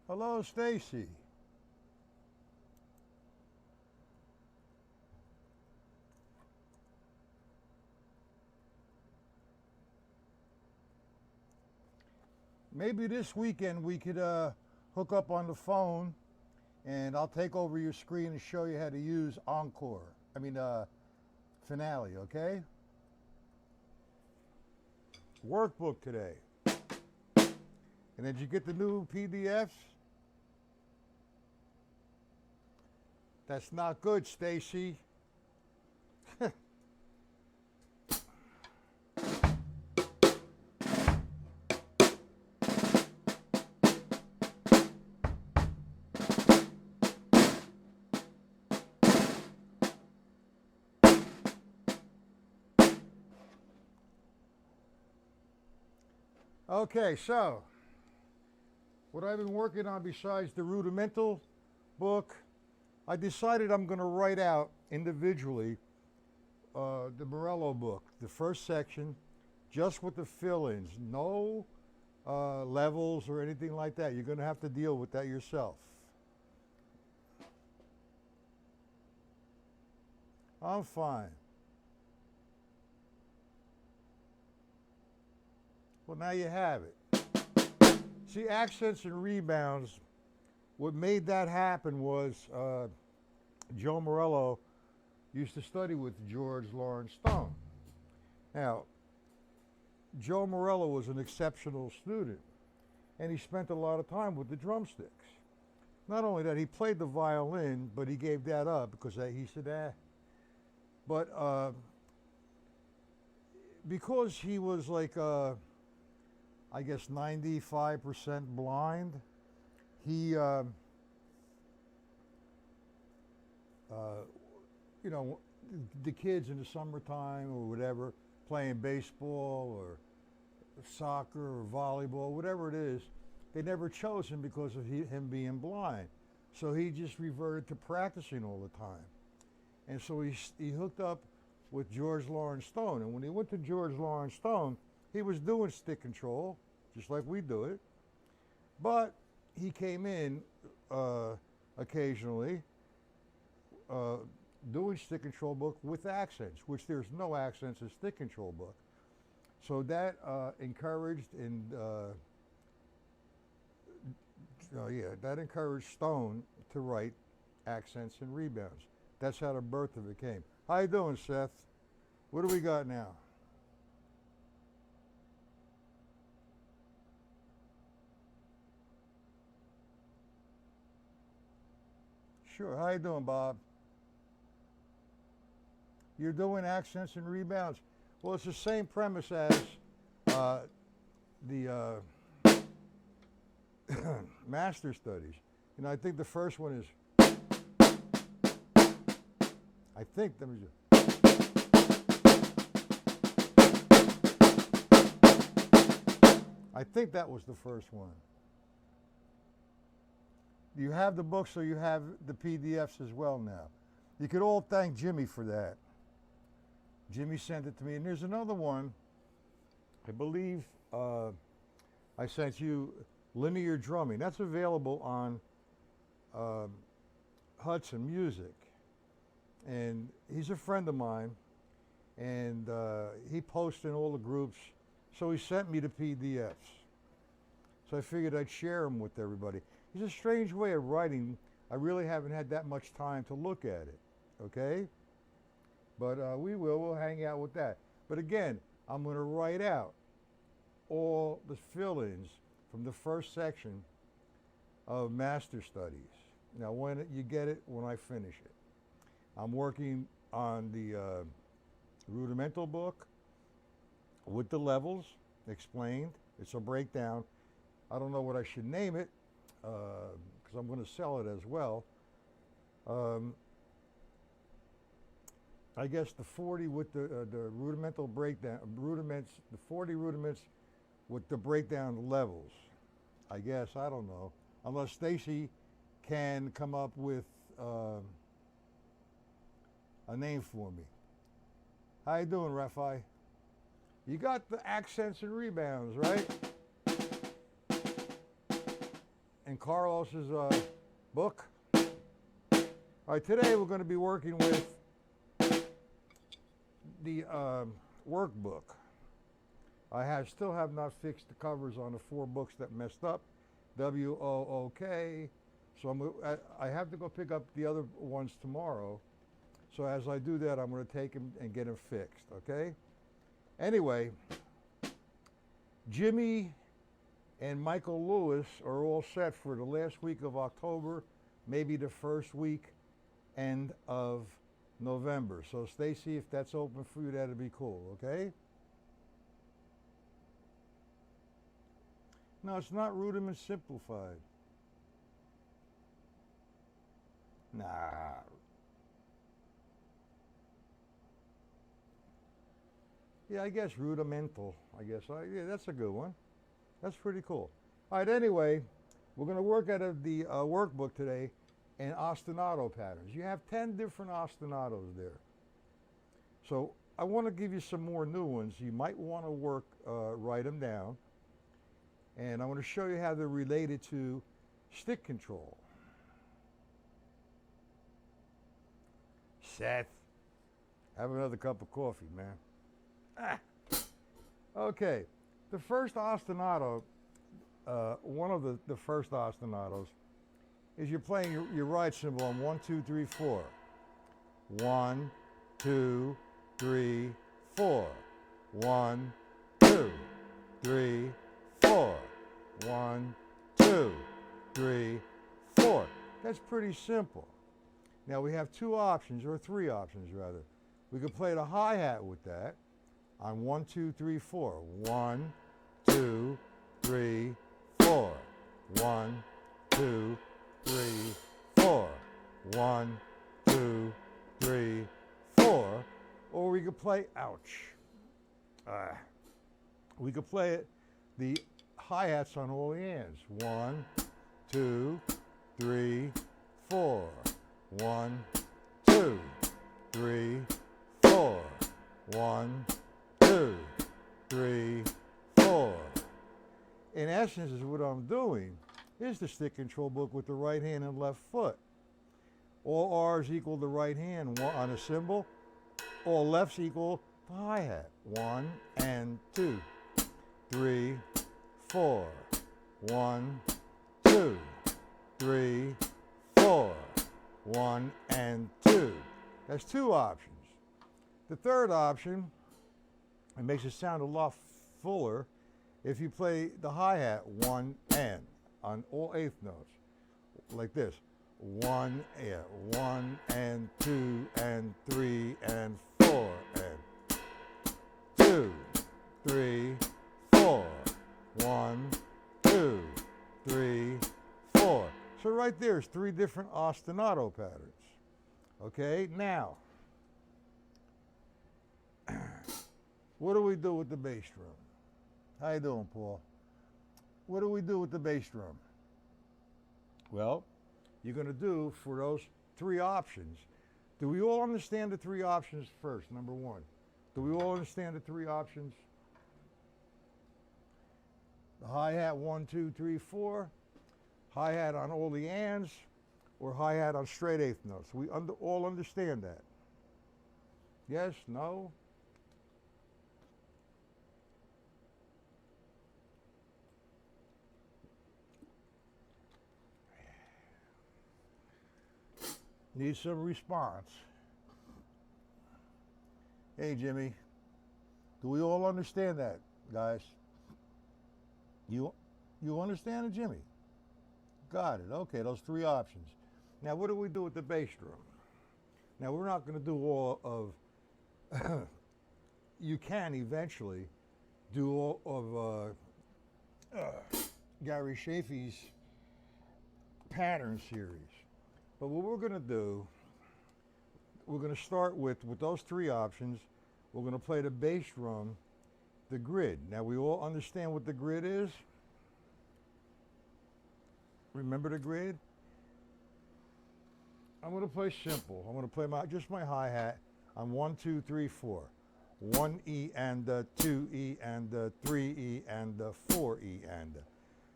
Hello, Stacy. Maybe this weekend we could hook up on the phone and I'll take over your screen and show you how to use Encore. Finale, okay? Workbook today. And did you get the new PDFs? That's not good, Stacy. Okay, so what I've been working on besides the rudimental book, I decided I'm going to write out individually the Morello book, the first section, just with the fill-ins, no levels or anything like that. You're going to have to deal with that yourself. I'm fine. Well, now you have it. See, accents and rebounds, what made that happen was Joe Morello used to study with George Lawrence Stone. Now, Joe Morello was an exceptional student, and he spent a lot of time with the drumsticks. Not only that, he played the violin, but he gave that up because he said, eh. But because he was like, I guess 95% blind, he, you know, the kids in the summertime or whatever, playing baseball or soccer or volleyball, whatever it is, they never chose him because of him being blind. So he just reverted to practicing all the time. And so he hooked up with George Lawrence Stone. And when he went to George Lawrence Stone, he was doing stick control, just like we do it. But he came in occasionally doing stick control book with accents, which there's no accents in stick control book. So that encouraged that encouraged Stone to write accents and rebounds. That's how the birth of it came. How you doing, Seth? What do we got now? Sure. How you doing, Bob? You're doing accents and rebounds. Well, it's the same premise as the master studies. You know, I think the first one is, I think, let me just, I think that was the first one. You have the book, so you have the PDFs as well now. You could all thank Jimmy for that. Jimmy sent it to me, and there's another one. I believe I sent you linear drumming. That's available on Hudson Music, and he's a friend of mine, and he posts in all the groups. So he sent me the PDFs. So I figured I'd share them with everybody. It's a strange way of writing. I really haven't had that much time to look at it, okay? But we'll hang out with that. But again, I'm gonna write out all the fill-ins from the first section of Master Studies. Now, when you get it, when I finish it. I'm working on the rudimental book with the levels explained. It's a breakdown. I don't know what I should name it because I'm going to sell it as well. I guess the 40 with the rudimental breakdown, the 40 rudiments with the breakdown levels. I guess, I don't know. Unless Stacy can come up with a name for me. How you doing, Rafi? You got the accents and rebounds, right? in Carlos's book. All right, today we're going to be working with the workbook. I still have not fixed the covers on the 4 books that messed up. WOOK. So I have to go pick up the other ones tomorrow. So as I do that, I'm going to take them and get them fixed, okay? Anyway, Jimmy and Michael Lewis are all set for the last week of October, maybe the first week end of November. So Stacy, if that's open for you, that'd be cool, okay? No, it's not Rudiment Simplified. Nah. Yeah, I guess rudimental, I guess. Yeah, that's a good one. That's pretty cool. All right, anyway, we're going to work out of the workbook today in ostinato patterns. You have 10 different ostinatos there. So I want to give you some more new ones. You might want to write them down. And I want to show you how they're related to stick control. Seth, have another cup of coffee, man. Okay, the first ostinato, one of the first ostinatos, is you're playing your right cymbal on 1, 2, 3, 4. 1, 2, 3, 4. 1, 2, 3, 4. 1, 2, 3, 4. That's pretty simple. Now we have 2 options, or 3 options rather. We could play the hi-hat with that on 1, 2, 3, 4. 1, 2, 3, 4. 1, 2, 3, 4. 1, 2, 3, 4. Or we could play, ouch. We could play it, the hi-hats on all the ends. 1, 2, 3, 4. 1, 2, 3, 4. 1, 2, 3, 4. In essence, is what I'm doing. Here's the stick control book with the right hand and left foot. All R's equal the right hand on a cymbal. All lefts equal the hi-hat. 1 and 2, 3, 4. 1, 2, 3, 4. 1 and 2. That's 2 options. The third option, it makes it sound a lot fuller if you play the hi-hat 1 and on all 8th notes, like this. 1 and 2 and 3 and 4 and 2, 3, 4. 1, 2, 3, 4. So right there's 3 different ostinato patterns. Okay, now, what do we do with the bass drum? How you doing, Paul? What do we do with the bass drum? Well, you're going to do for those 3 options. Do we all understand the 3 options first, number 1? Do we all understand the 3 options? The hi-hat 1, 2, 3, 4. Hi-hat on all the ands, or hi-hat on straight 8th notes. We all understand that. Yes? No? Need some response. Hey, Jimmy. Do we all understand that, guys? You understand it, Jimmy? Got it. Okay, those 3 options. Now, what do we do with the bass drum? Now, we're not going to do all of, you can eventually do all of Gary Chaffee's pattern series. But what we're going to do, we're going to start with those 3 options. We're going to play the bass drum, the grid. Now, we all understand what the grid is? Remember the grid? I'm going to play simple. I'm going to play just my hi-hat on 1, 2, 3, 4. 1 E and 2 E and 3 E and 4 E and.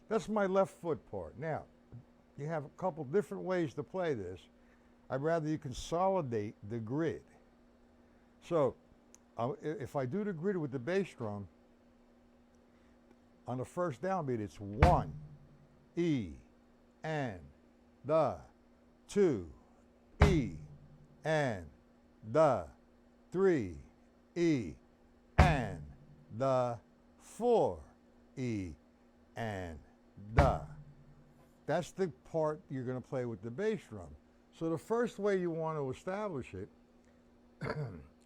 That's my left foot part. Now, you have a couple different ways to play this. I'd rather you consolidate the grid. So if I do the grid with the bass drum, on the first downbeat it's 1, E, and the, 2, E, and the, 3, E, and the, 4, E, and the. That's the part you're going to play with the bass drum. So the first way you want to establish it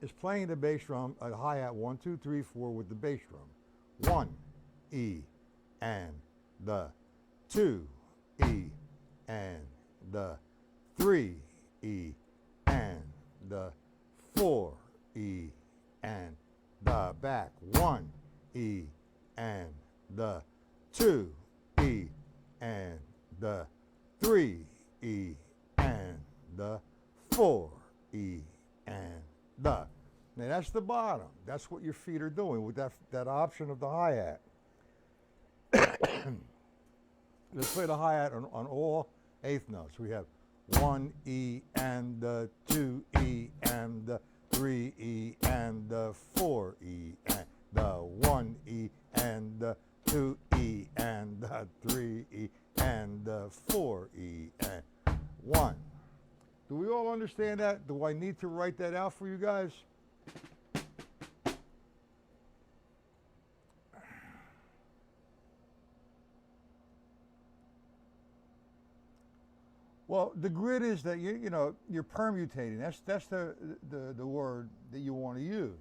is playing the bass drum at hi-hat 1, 2, 3, 4 with the bass drum. 1, E, and the, 2, E, and the, 3, E, and the, 4, E, and the, back. 1, E, and the, 2, E, and the, 3, E, and the, 4, E, and the. Now that's the bottom. That's what your feet are doing with that option of the hi-hat. Let's play the hi-hat on all eighth notes. We have 1 E and the 2 E and the 3 E and the 4 E and the 1 E and the 2 E and the 3 E and the 4 E and 1. Do we all understand that? Do I need to write that out for you guys? Well, the grid is that you're permutating. That's the word that you want to use.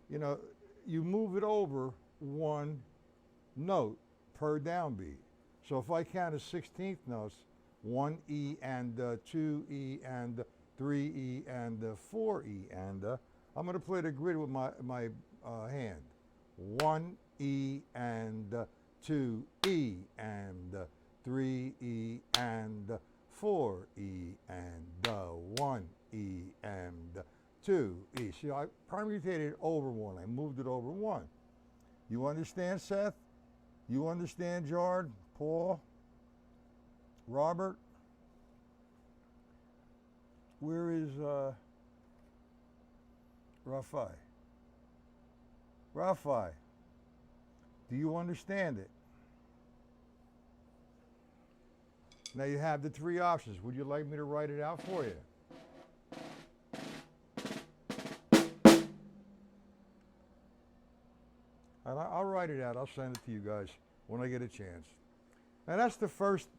You move it over one note per downbeat. So if I count as 16th notes, 1 E and 2 E and 3 E and 4 E and I'm going to play the grid with my hand. 1 E and 2 E and 3 E and 4 E and 1 E and 2 E. See, I permutated over one. I moved it over one. You understand, Seth? You understand, Jard? Paul? Robert? Where is Rafi? Rafi, do you understand it? Now you have the three options. Would you like me to write it out for you? I'll write it out. I'll send it to you guys when I get a chance. Now that's the first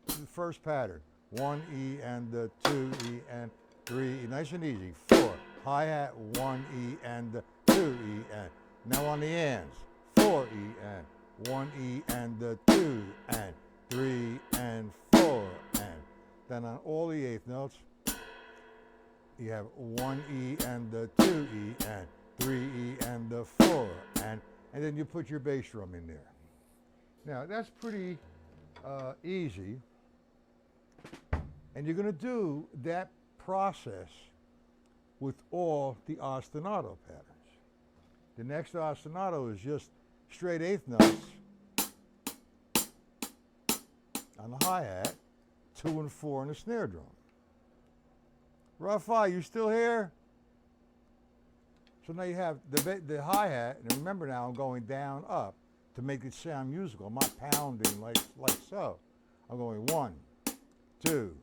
pattern. 1 E and 2 E and 3 E. Nice and easy. 4. Hi-hat 1 E and 2 E and. Now on the ands. 4 E and 1 E and 2 and 3 and 4 and. Then on all the eighth notes, you have 1 E and 2 E and 3 E and 4 and then you put your bass drum in there. Now that's pretty easy, and you're going to do that process with all the ostinato patterns. The next ostinato is just straight eighth notes on the hi-hat, 2 and 4 on the snare drum. Rafi, you still here? So now you have the hi-hat, and remember now I'm going down, up to make it sound musical. I'm not pounding like so. I'm going 1, 2,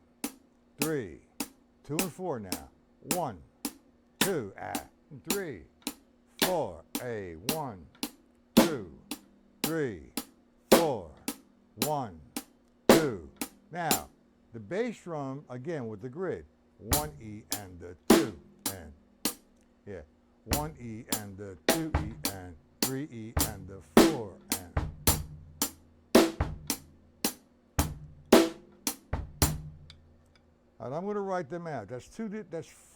3, 2 and 4 now. 1, 2, and 3, 4, a 1, 2, 3, 4, 1, 2. Now, the bass drum, again with the grid, 1 E and 2, and, yeah, 1 E and 2 E and 3 E and 4 and. And I'm going to write them out. That's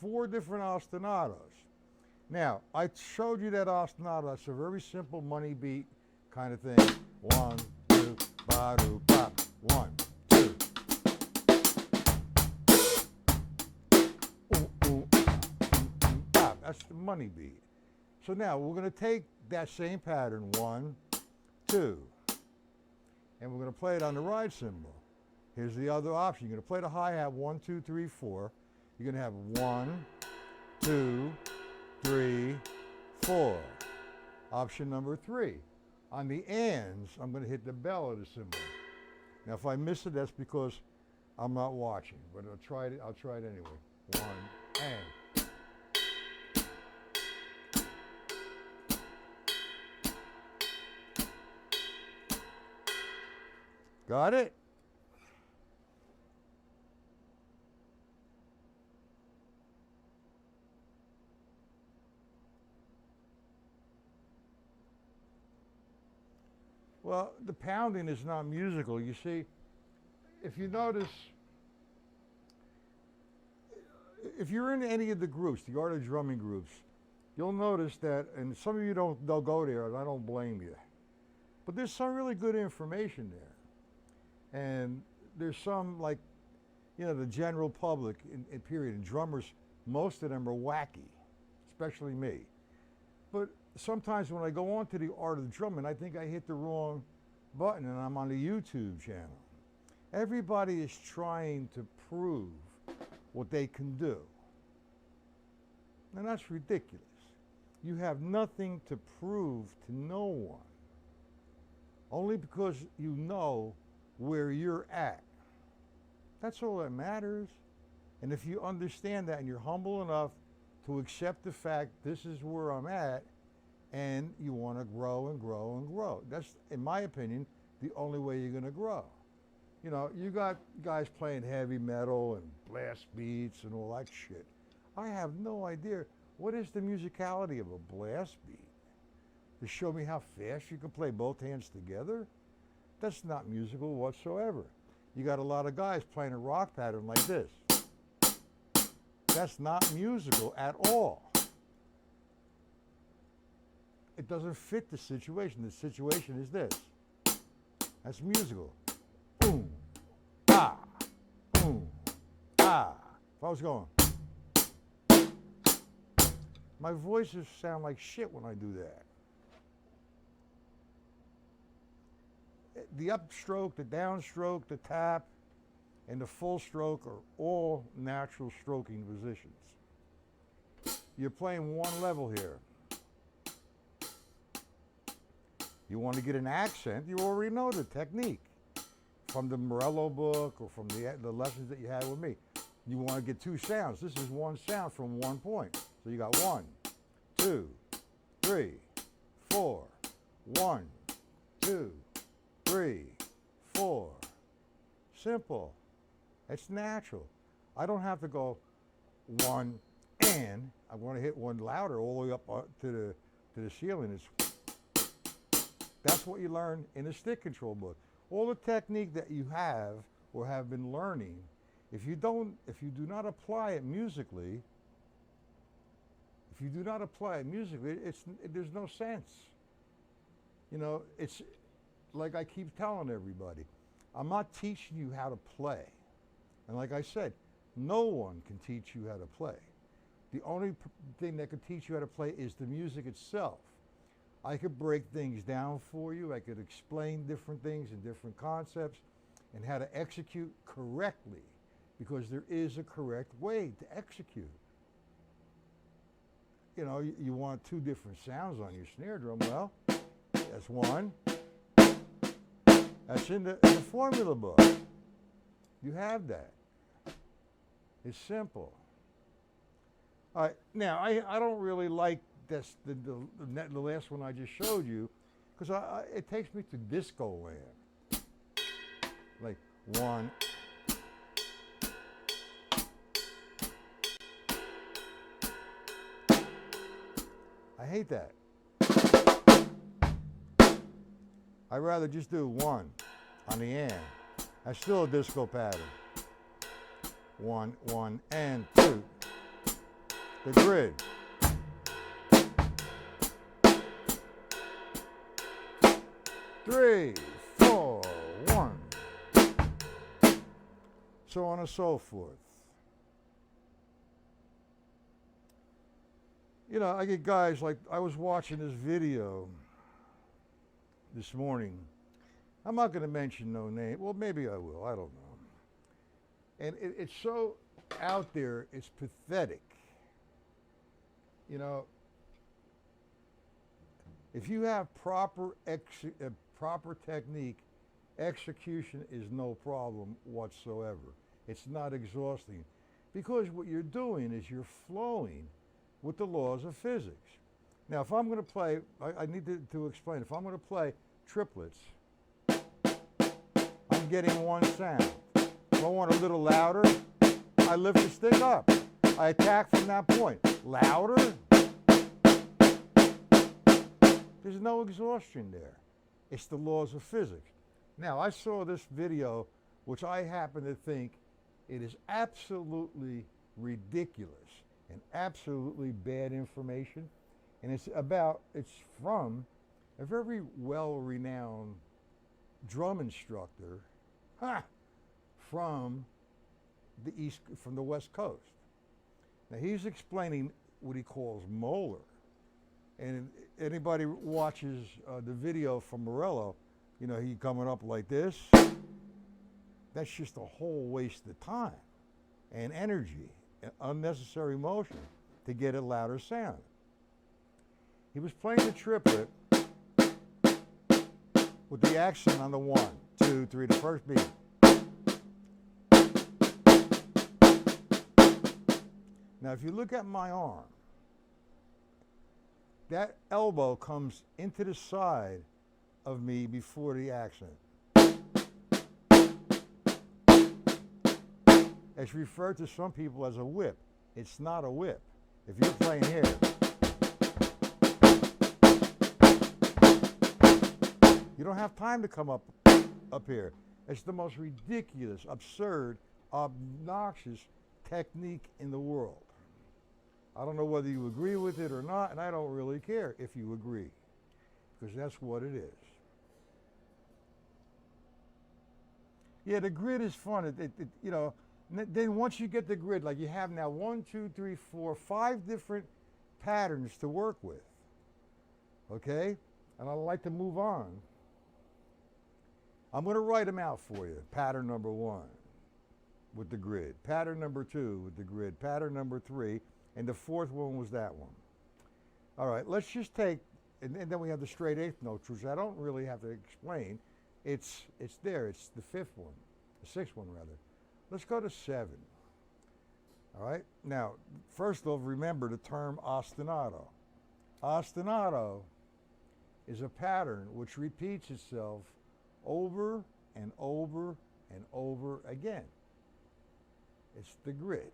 4 different ostinatos. Now, I showed you that ostinato. That's a very simple money beat kind of thing. 1, 2, ba-do, bop. 1, 2. Bop. That's the money beat. So now we're going to take that same pattern, 1, 2, and we're going to play it on the ride cymbal. Here's the other option. You're going to play the hi-hat 1, 2, 3, 4. You're going to have 1, 2, 3, 4. Option number 3. On the ands, I'm going to hit the bell of the cymbal. Now, if I miss it, that's because I'm not watching, but I'll try it anyway. 1 and. Got it? Well, the pounding is not musical. You see, if you notice, if you're in any of the groups, the art of drumming groups, you'll notice that, and some of you don't go there, and I don't blame you, but there's some really good information there. And there's some, like, you know, the general public, in period, and drummers, most of them are wacky, especially me. But sometimes when I go on to the art of drumming, I think I hit the wrong button and I'm on the YouTube channel. Everybody is trying to prove what they can do. And that's ridiculous. You have nothing to prove to no one. Only because you know where you're at. That's all that matters. And if you understand that and you're humble enough to accept the fact this is where I'm at, and you want to grow and grow and grow. That's, in my opinion, the only way you're going to grow. You know, you got guys playing heavy metal and blast beats and all that shit. I have no idea what is the musicality of a blast beat. To show me how fast you can play both hands together? That's not musical whatsoever. You got a lot of guys playing a rock pattern like this. That's not musical at all. It doesn't fit the situation. The situation is this. That's musical. Boom, ah, boom, ah. If I was going, my voices sound like shit when I do that. The upstroke, the downstroke, the tap, and the full stroke are all natural stroking positions. You're playing one level here. You want to get an accent, you already know the technique from the Morello book or from the lessons that you had with me. You want to get two sounds. This is one sound from one point. So you got 1, 2, 3, 4. 1, 2, 3, 4. Simple. It's natural. I don't have to go 1 and. I want to hit one louder all the way up to the ceiling. That's what you learn in the stick control book. All the technique that you have or have been learning, if you do not apply it musically, there's no sense. You know, it's like I keep telling everybody, I'm not teaching you how to play. And like I said, no one can teach you how to play. The only thing that can teach you how to play is the music itself. I could break things down for you. I could explain different things and different concepts and how to execute correctly, because there is a correct way to execute. You know, you want 2 different sounds on your snare drum. Well, that's one. That's in the formula book. You have that. It's simple. All right, now I don't really like this, the last one I just showed you, because it takes me to disco land. Like 1. I hate that. I'd rather just do 1 on the and. That's still a disco pattern. 1, 1, and 2. The grid. Three, 4, 1. So on and so forth. You know, I get guys like, I was watching this video this morning. I'm not going to mention no name. Well, maybe I will. I don't know. And it's so out there, it's pathetic. You know, if you have proper technique, execution is no problem whatsoever. It's not exhausting because what you're doing is you're flowing with the laws of physics. Now, if I'm going to play, I need to explain. If I'm going to play triplets, I'm getting one sound. If I want a little louder, I lift the stick up. I attack from that point. Louder, there's no exhaustion there. It's the laws of physics. Now, I saw this video, which I happen to think it is absolutely ridiculous and absolutely bad information. And it's from a very well-renowned drum instructor from the West Coast. Now, he's explaining what he calls molar. And anybody watches the video from Morello, you know, he coming up like this. That's just a whole waste of time and energy, and unnecessary motion to get a louder sound. He was playing the triplet with the accent on the 1, 2, 3, the first beat. Now, if you look at my arm, that elbow comes into the side of me before the accent. It's referred to some people as a whip. It's not a whip. If you're playing here, you don't have time to come up here. It's the most ridiculous, absurd, obnoxious technique in the world. I don't know whether you agree with it or not, and I don't really care if you agree, because that's what it is. Yeah, the grid is fun. You know, then once you get the grid, like you have now 1, 2, 3, 4, 5 different patterns to work with. Okay? And I'd like to move on. I'm going to write them out for you. Pattern number 1 with the grid. Pattern number 2 with the grid. Pattern number 3. And the 4th one was that one. All right, let's just take, and then we have the straight 8th notes, which I don't really have to explain. It's there. It's the 5th one, the 6th one rather. Let's go to 7. All right. Now, first of all, remember the term ostinato. Ostinato is a pattern which repeats itself over and over and over again. It's the grid.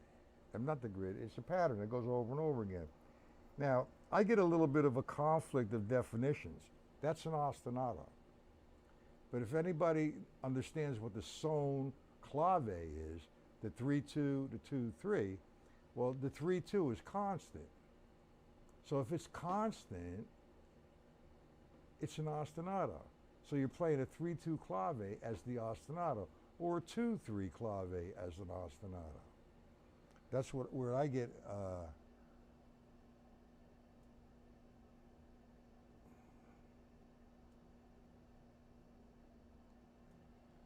Not the grid, it's a pattern that goes over and over again. Now, I get a little bit of a conflict of definitions. That's an ostinato. But if anybody understands what the son clave is, the 3-2, the 2-3, well, the 3-2 is constant. So if it's constant, it's an ostinato. So you're playing a 3-2 clave as the ostinato, or a 2-3 clave as an ostinato. That's where I get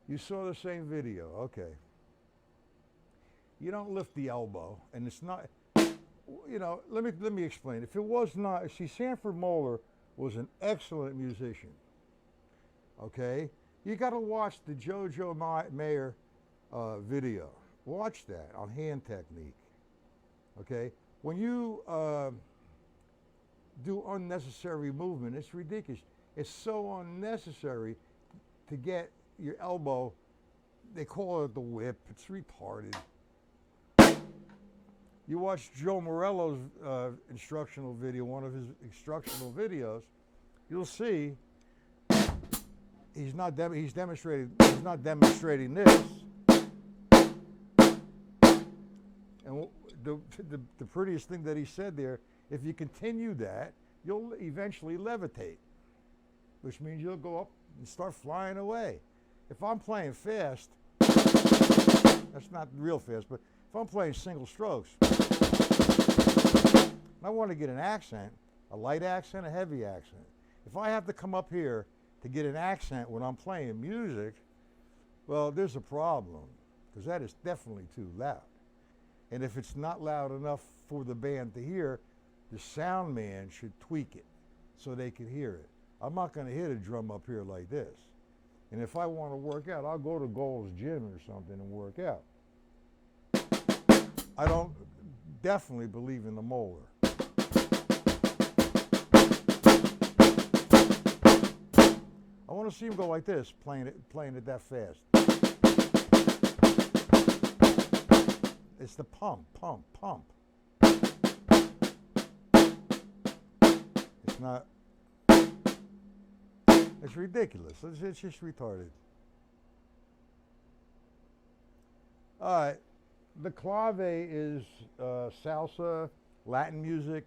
you saw the same video, okay. You don't lift the elbow, and it's not, you know, let me explain. If it was not, see, Sanford Moeller was an excellent musician, okay? You got to watch the Jojo Mayer video. Watch that on hand technique, okay? When you do unnecessary movement, it's ridiculous. It's so unnecessary to get your elbow, they call it the whip, it's retarded. You watch Joe Morello's instructional video, one of his instructional videos, you'll see he's not demonstrating this. And the prettiest thing that he said there, if you continue that, you'll eventually levitate, which means you'll go up and start flying away. If I'm playing fast, that's not real fast, but if I'm playing single strokes, I want to get an accent, a light accent, a heavy accent. If I have to come up here to get an accent when I'm playing music, well, there's a problem, because that is definitely too loud. And if it's not loud enough for the band to hear, the sound man should tweak it so they can hear it. I'm not going to hit a drum up here like this. And if I want to work out, I'll go to Gold's Gym or something and work out. I don't definitely believe in the molar. I want to see him go like this, playing it that fast. It's the pump, pump, pump. It's not, it's ridiculous. It's just retarded. All right, the clave is salsa, Latin music.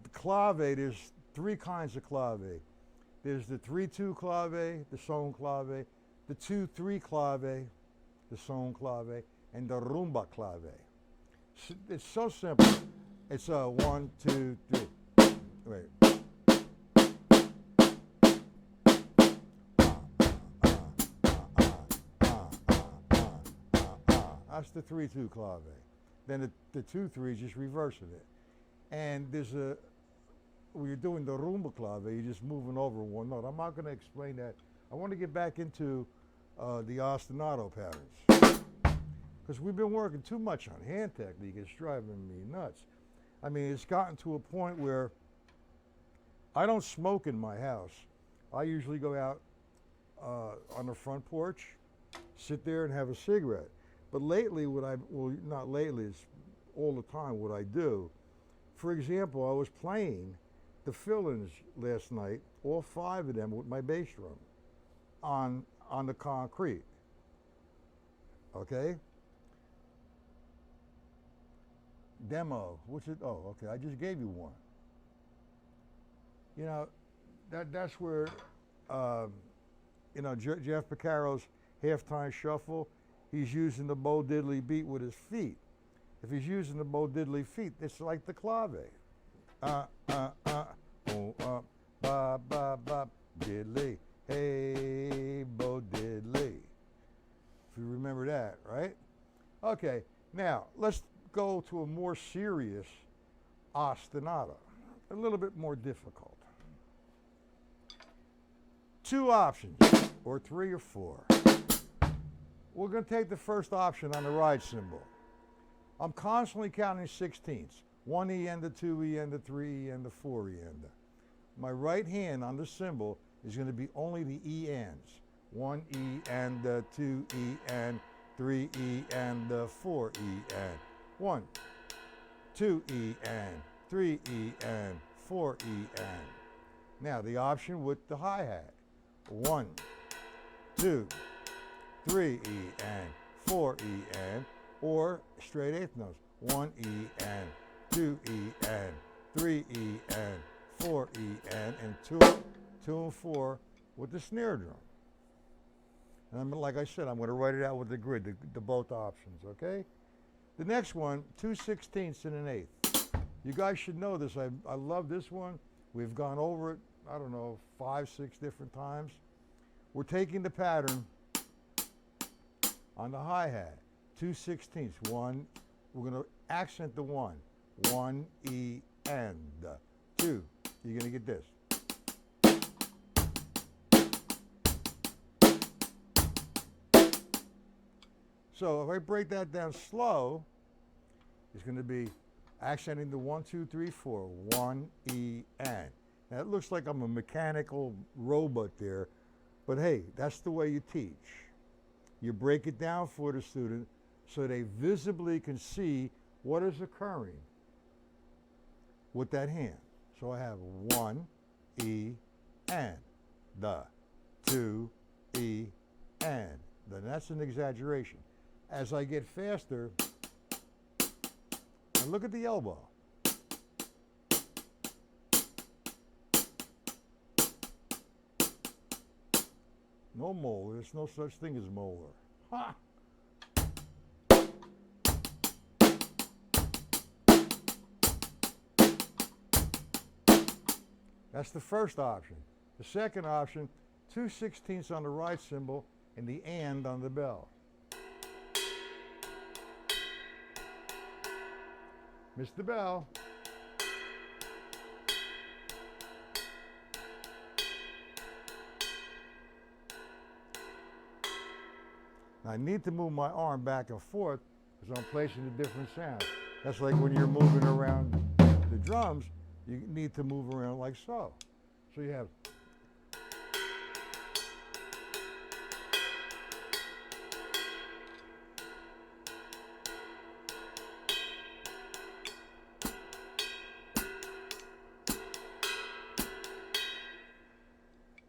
The clave, there's three kinds of clave. There's the 3-2 clave, the son clave, the 2-3 clave, the son clave, and the rumba clave. It's so simple. It's a 1, 2, 3. Wait. That's the 3-2 clave. Then the 2-3 is just reversing it. And there's when you're doing the rumba clave, you're just moving over one note. I'm not going to explain that. I want to get back into the ostinato patterns, because we've been working too much on hand technique. It's driving me nuts. I mean, it's gotten to a point where I don't smoke in my house. I usually go out on the front porch, sit there and have a cigarette. But lately, not lately, it's all the time what I do. For example, I was playing the fill-ins last night, all 5 of them with my bass drum on the concrete, okay? Demo, what's it? Oh, okay, I just gave you one. You know, that's where, Jeff Piccaro's halftime shuffle, he's using the Bo Diddley beat with his feet. If he's using the Bo Diddley feet, it's like the clave. Ba, ba, ba, diddley, hey, Bo Diddley. If you remember that, right? Okay, now let's go to a more serious ostinato, a little bit more difficult. 2 options, or 3 or 4. We're going to take the first option on the ride cymbal. I'm constantly counting 16ths. 1 E and a 2 E and a 3 E and a 4 E and a. My right hand on the cymbal is going to be only the E ands. 1 E and a 2 E and 3 E and a 4 E and. 1, 2 E and 3 E and 4 E and. Now the option with the hi-hat. 1, 2, 3 E and 4 E and, or straight 8th notes. 1 E and 2 E and 3 E and 4 E and 2 and 4 with the snare drum. And like I said, I'm going to write it out with the grid, the both options, okay? The next one, 2 16ths and an 1/8. You guys should know this. I love this one. We've gone over it, I don't know, 5, 6 different times. We're taking the pattern on the hi-hat, 2 16ths, 1, we're going to accent the 1, 1 E and 2. You're going to get this. So if I break that down slow, it's going to be accenting the 1, 2, 3, 4, 1 E and. Now it looks like I'm a mechanical robot there, but hey, that's the way you teach. You break it down for the student so they visibly can see what is occurring with that hand. So I have 1 E and the 2 E and. Then that's an exaggeration. As I get faster, and look at the elbow. No molar. There's no such thing as molar. Ha! That's the first option. The second option, 2 16ths on the right cymbal and the and on the bell. Mr. Bell. I need to move my arm back and forth because I'm placing the different sounds. That's like when you're moving around the drums, you need to move around like so. So you have.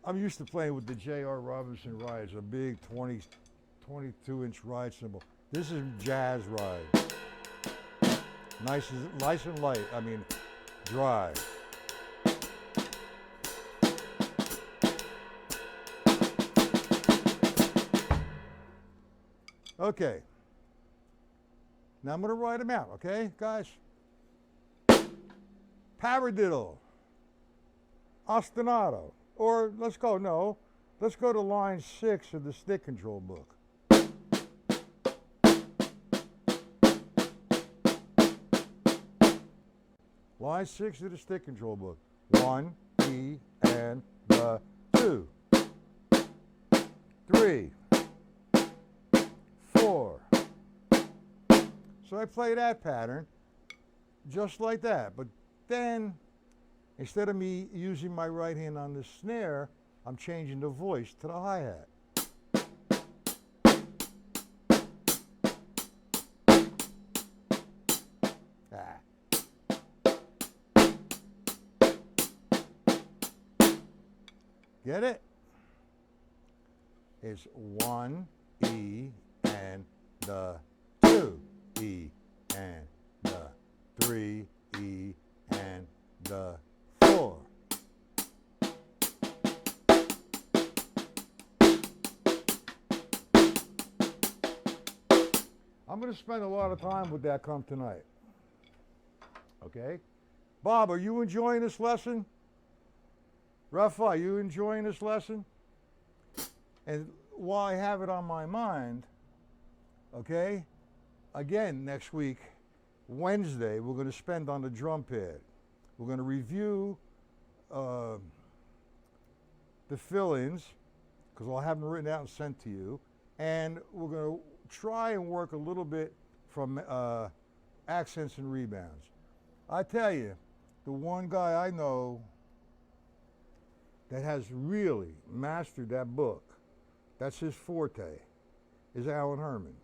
I'm used to playing with the J.R. Robinson ride. It's a big 22-inch ride cymbal. This is jazz ride. Nice and light. I mean, dry. Okay. Now I'm going to write them out, okay, guys? Paradiddle. Ostinato. Or let's go to line 6 of the stick control book. Line 6 of the stick control book. 1, E, and the 2, 3, 4. So I play that pattern just like that. But then, instead of me using my right hand on the snare, I'm changing the voice to the hi-hat. Get it? It's 1, E, and the 2, E, and the 3, E, and the 4. I'm going to spend a lot of time with that come tonight. Okay? Bob, are you enjoying this lesson? Rafa, are you enjoying this lesson? And while I have it on my mind, okay, again, next week, Wednesday, we're going to spend on the drum pad. We're going to review the fill-ins, because I'll have them written out and sent to you, and we're going to try and work a little bit from accents and rebounds. I tell you, the one guy I know that has really mastered that book, that's his forte, is Alan Herman.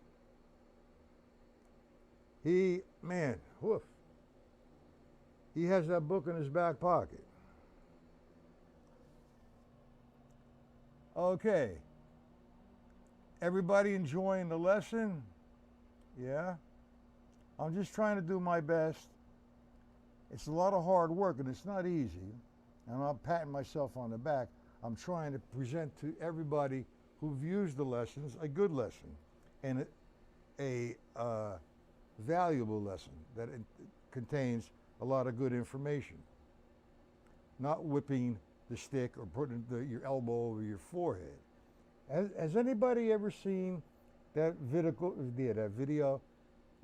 He has that book in his back pocket. Okay. Everybody enjoying the lesson? Yeah? I'm just trying to do my best. It's a lot of hard work and it's not easy. And I'm patting myself on the back. I'm trying to present to everybody who views the lessons a good lesson and a valuable lesson that it contains a lot of good information. Not whipping the stick or putting your elbow over your forehead. Has anybody ever seen that video?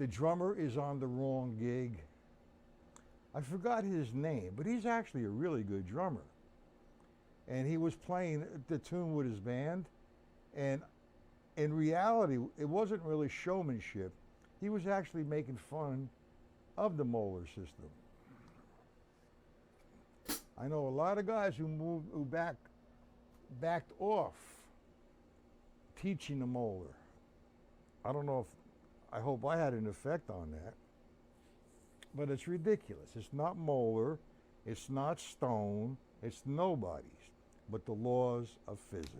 The drummer is on the wrong gig. I forgot his name, but he's actually a really good drummer. And he was playing the tune with his band, and in reality, it wasn't really showmanship. He was actually making fun of the molar system. I know a lot of guys who backed off teaching the molar. I don't know I hope I had an effect on that. But it's ridiculous. It's not molar, it's not stone, it's nobody's, but the laws of physics.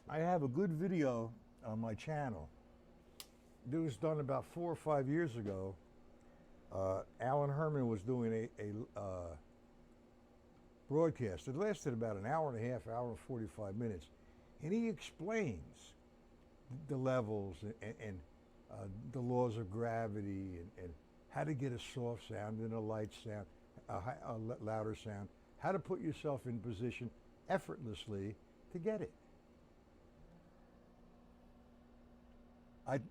I have a good video on my channel. It was done about 4 or 5 years ago. Alan Herman was doing a broadcast. It lasted about an hour and a half, hour and 45 minutes. And he explains the levels and the laws of gravity and how to get a soft sound and a light sound, a louder sound, how to put yourself in position effortlessly to get it.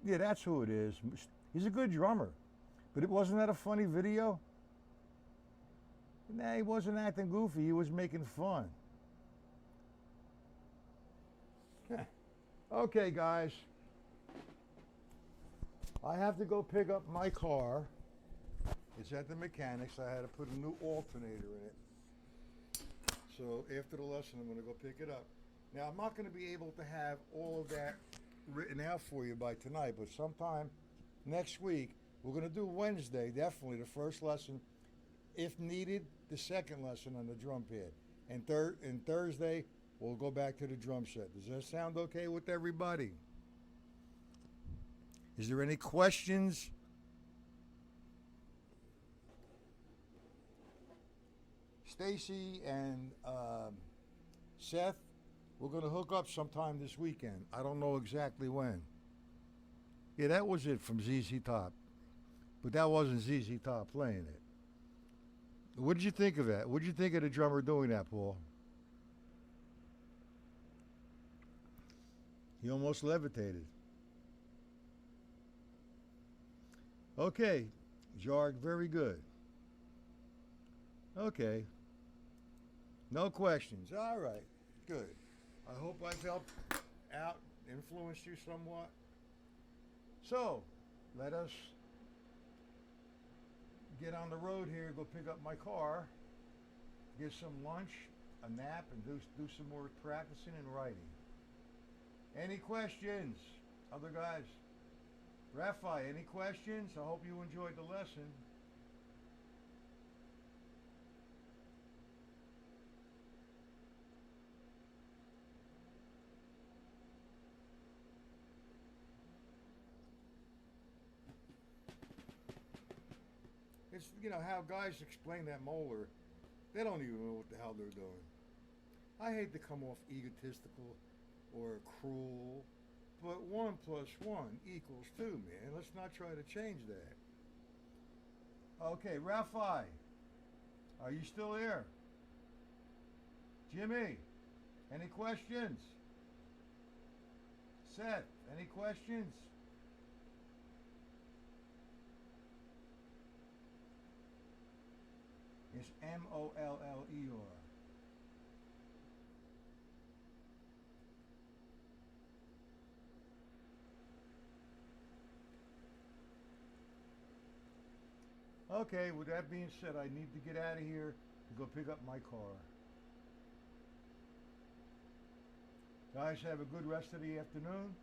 Yeah, that's who it is. He's a good drummer. But it wasn't that a funny video? Nah, he wasn't acting goofy. He was making fun. Okay, guys. I have to go pick up my car. It's at the mechanics. I had to put a new alternator in it. So after the lesson, I'm going to go pick it up. Now, I'm not going to be able to have all of that written out for you by tonight, but sometime next week, we're going to do Wednesday, definitely the first lesson. If needed, the second lesson on the drum pad. And Thursday, we'll go back to the drum set. Does that sound okay with everybody? Is there any questions? Stacy and Seth, we're going to hook up sometime this weekend. I don't know exactly when. Yeah, that was it from ZZ Top. But that wasn't ZZ Top playing it. What did you think of that? What did you think of the drummer doing that, Paul? He almost levitated. Okay, Jarg, very good. Okay. No questions. All right, good. I hope I've helped out, influenced you somewhat. So, let us get on the road here, go pick up my car, get some lunch, a nap, and do some more practicing and writing. Any questions? Other guys? Rafi, any questions? I hope you enjoyed the lesson. It's, you know, how guys explain that molar, they don't even know what the hell they're doing. I hate to come off egotistical or cruel, but 1 + 1 = 2, man. Let's not try to change that. Okay, Rafi, are you still here? Jimmy, any questions? Seth, any questions? It's Molleor. Okay, with that being said, I need to get out of here to go pick up my car. Guys, have a good rest of the afternoon.